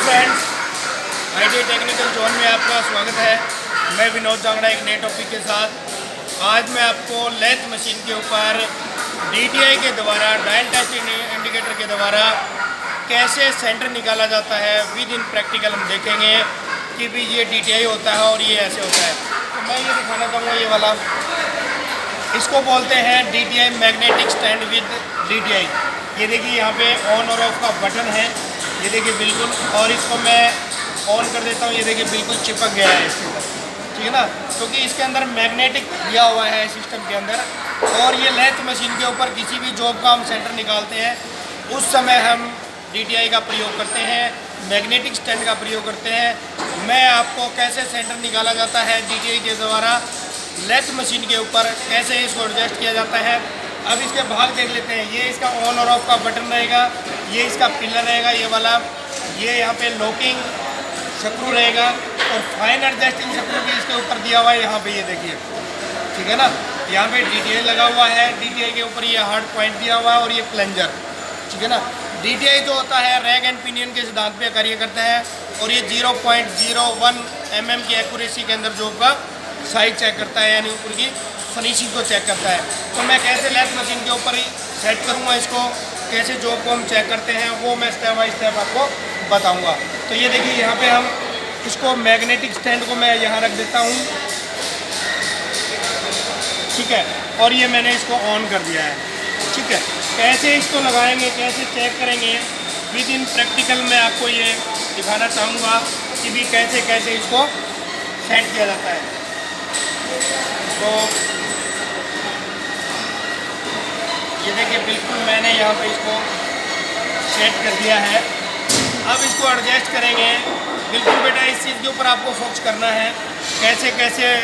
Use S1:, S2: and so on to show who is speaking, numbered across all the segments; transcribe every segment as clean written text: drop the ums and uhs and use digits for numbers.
S1: Friends, IT technical zone में आपका स्वागत है। मैं विनोद जांगड़ा एक नए टॉपिक के साथ। आज मैं आपको लेथ मशीन के ऊपर डीटीआई के द्वारा डायल टेस्ट इंडिकेटर के द्वारा कैसे सेंटर निकाला जाता है विद इन प्रैक्टिकल हम देखेंगे कि भी ये डीटीआई होता है और ये ऐसे होता है। तो मैं ये दिखाना चाहूँगा, ये वाला इसको बोलते हैं DTI magnetic stand with DTI. ये देखिए यहाँ पे ऑन और ऑफ का बटन है, ये देखिए बिल्कुल, और इसको मैं ऑन कर देता हूँ। ये देखिए बिल्कुल चिपक गया है इसके अंदर, ठीक है ना, क्योंकि इसके अंदर मैग्नेटिक दिया हुआ है सिस्टम के अंदर। और ये लेथ मशीन के ऊपर किसी भी जॉब का हम सेंटर निकालते हैं उस समय हम डीटीआई का प्रयोग करते हैं, मैग्नेटिक स्टैंड का प्रयोग करते हैं। मैं आपको कैसे सेंटर निकाला जाता है डीटीआई के द्वारा लेथ मशीन के ऊपर, कैसे इसको एडजस्ट किया जाता है। अब इसके भाग देख लेते हैं। ये इसका ऑन और ऑफ का बटन रहेगा, ये इसका पिलर रहेगा, ये वाला, ये यहाँ पे लॉकिंग स्क्रू रहेगा और फाइन एडजस्टिंग स्क्रू भी इसके ऊपर दिया हुआ है। यहाँ पे ये देखिए, ठीक है ना, यहाँ पे डीटीआई लगा हुआ है, डीटीआई के ऊपर ये हार्ड पॉइंट दिया हुआ है और ये प्लंजर, ठीक है ना। डीटीआई जो होता है रैग एंड पिनियन के सिद्धांत पे कार्य करता है और ये 0.01 mm की एक्यूरेसी के अंदर जॉब का साइज चेक करता है, यानी ऊपर की फिनिशिंग को चेक करता है। तो मैं कैसे लेथ मशीन के ऊपर ही सेट करूँगा इसको, कैसे जॉब को हम चेक करते हैं, वो मैं स्टेप बाय स्टेप आपको बताऊँगा। तो ये देखिए यहाँ पे हम इसको मैग्नेटिक स्टैंड को मैं यहाँ रख देता हूँ, ठीक है, और ये मैंने इसको ऑन कर दिया है, ठीक है। कैसे इसको लगाएंगे, कैसे चेक करेंगे विद इन प्रैक्टिकल मैं आपको ये दिखाना चाहूँगा कि भी कैसे कैसे इसको सेट किया जाता है। तो ये देखिए बिल्कुल मैंने यहाँ पे इसको सेट कर दिया है। अब इसको एडजस्ट करेंगे। बिल्कुल बेटा इस चीज़ के ऊपर आपको फोकस करना है, कैसे कैसे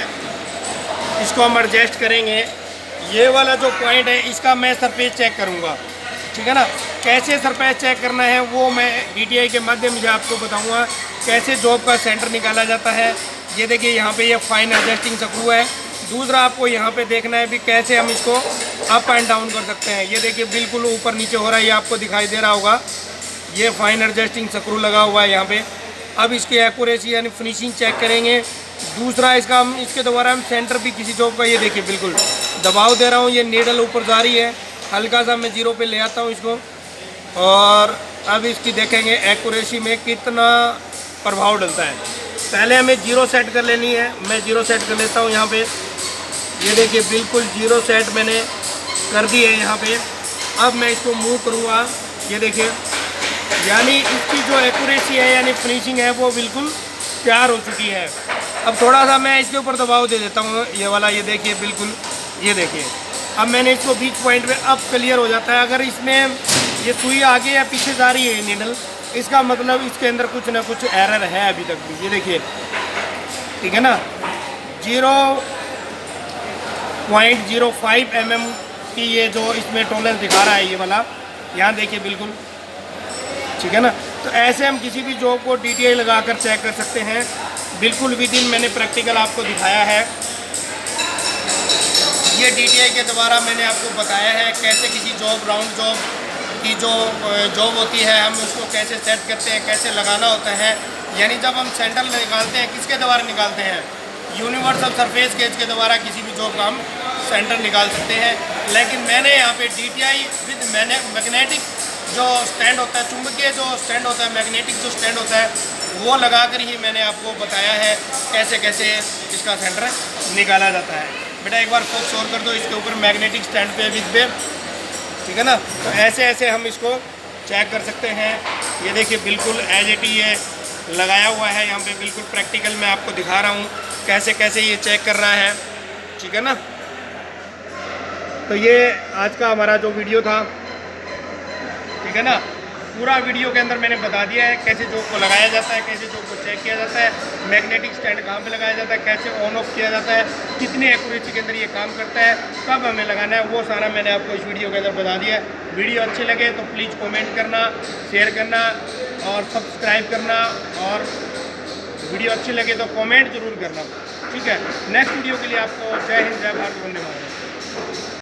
S1: इसको हम एडजस्ट करेंगे। ये वाला जो पॉइंट है इसका मैं सरफेस चेक करूँगा, ठीक है ना। कैसे सरफेस चेक करना है वो मैं डीटीआई के माध्यम से आपको बताऊँगा, कैसे जॉब का सेंटर निकाला जाता है। ये देखिए यहाँ पे ये फाइन एडजस्टिंग स्क्रू है। दूसरा आपको यहाँ पे देखना है भी कैसे हम इसको अप एंड डाउन कर सकते हैं। ये देखिए बिल्कुल ऊपर नीचे हो रहा है, ये आपको दिखाई दे रहा होगा। ये फाइन एडजस्टिंग स्क्रू लगा हुआ है यहाँ पे। अब इसकी एक्यूरेसी यानी फिनिशिंग चेक करेंगे। दूसरा इसका हम इसके द्वारा हम सेंटर भी किसी जॉब का, ये देखिए बिल्कुल दबाव दे रहा हूँ, ये नीडल ऊपर जा रही है, हल्का सा मैं 0 पे ले आता हूँ इसको। और अब इसकी देखेंगे एक्यूरेसी में कितना प्रभाव डलता है। पहले हमें 0 सेट कर लेनी है, मैं 0 सेट कर लेता हूँ यहाँ पे। ये देखिए बिल्कुल 0 सेट मैंने कर दी है यहाँ पे। अब मैं इसको मूव करूँगा, ये देखिए, यानी इसकी जो एक्यूरेसी है यानी फिनिशिंग है वो बिल्कुल तैयार हो चुकी है। अब थोड़ा सा मैं इसके ऊपर दबाव दे देता हूँ, ये वाला, ये देखिए बिल्कुल, ये देखिए। अब मैंने इसको बीच पॉइंट पे अब क्लियर हो जाता है। अगर इसमें ये सुई आगे या पीछे जा रही है नीडल, इसका मतलब इसके अंदर कुछ ना कुछ एरर है अभी तक भी। ये देखिए, ठीक है ना, 0.05 mm की ये जो इसमें टॉलरेंस दिखा रहा है ये वाला, यहाँ देखिए बिल्कुल, ठीक है ना। तो ऐसे हम किसी भी जॉब को डीटीआई लगाकर चेक कर सकते हैं। बिल्कुल विद इन मैंने प्रैक्टिकल आपको दिखाया है। ये डीटीआई के द्वारा मैंने आपको बताया है कैसे किसी जॉब, राउंड जॉब की जो जॉब होती है हम उसको कैसे सेट करते हैं, कैसे लगाना होता है। यानी जब हम सेंटर निकालते हैं किसके द्वारा निकालते हैं, यूनिवर्सल सरफेस गेज के द्वारा किसी भी जॉब का हम सेंटर निकाल सकते हैं। लेकिन मैंने यहाँ पे डीटीआई विद मैग्नेटिक जो स्टैंड होता है, चुंबकीय जो स्टैंड होता है, मैग्नेटिक जो स्टैंड होता है, वो लगाकर ही मैंने आपको बताया है कैसे कैसे इसका सेंटर निकाला जाता है। बेटा एक बार फोकस और कर दो इसके ऊपर मैग्नेटिक स्टैंड पे विद पे, ठीक है ना। तो ऐसे ऐसे हम इसको चेक कर सकते हैं। ये देखिए बिल्कुल एज इट ही है लगाया हुआ है यहाँ पे। बिल्कुल प्रैक्टिकल मैं आपको दिखा रहा हूँ कैसे कैसे ये चेक कर रहा है, ठीक है ना। तो ये आज का हमारा जो वीडियो था, ठीक है ना, पूरा वीडियो के अंदर मैंने बता दिया है कैसे जॉब को लगाया जाता है, कैसे जॉब को चेक किया जाता है, मैग्नेटिक स्टैंड कहाँ पे लगाया जाता है, कैसे ऑन ऑफ किया जाता है, कितनी एक्यूरेसी के अंदर ये काम करता है, कब हमें लगाना है, वो सारा मैंने आपको इस वीडियो के अंदर बता दिया है। वीडियो अच्छी लगे तो प्लीज़ कमेंट करना, शेयर करना और सब्सक्राइब करना, और वीडियो अच्छी लगे तो कमेंट ज़रूर करना, ठीक है। नेक्स्ट वीडियो के लिए आपको जय हिंद, जय भारत, वंदे मातरम।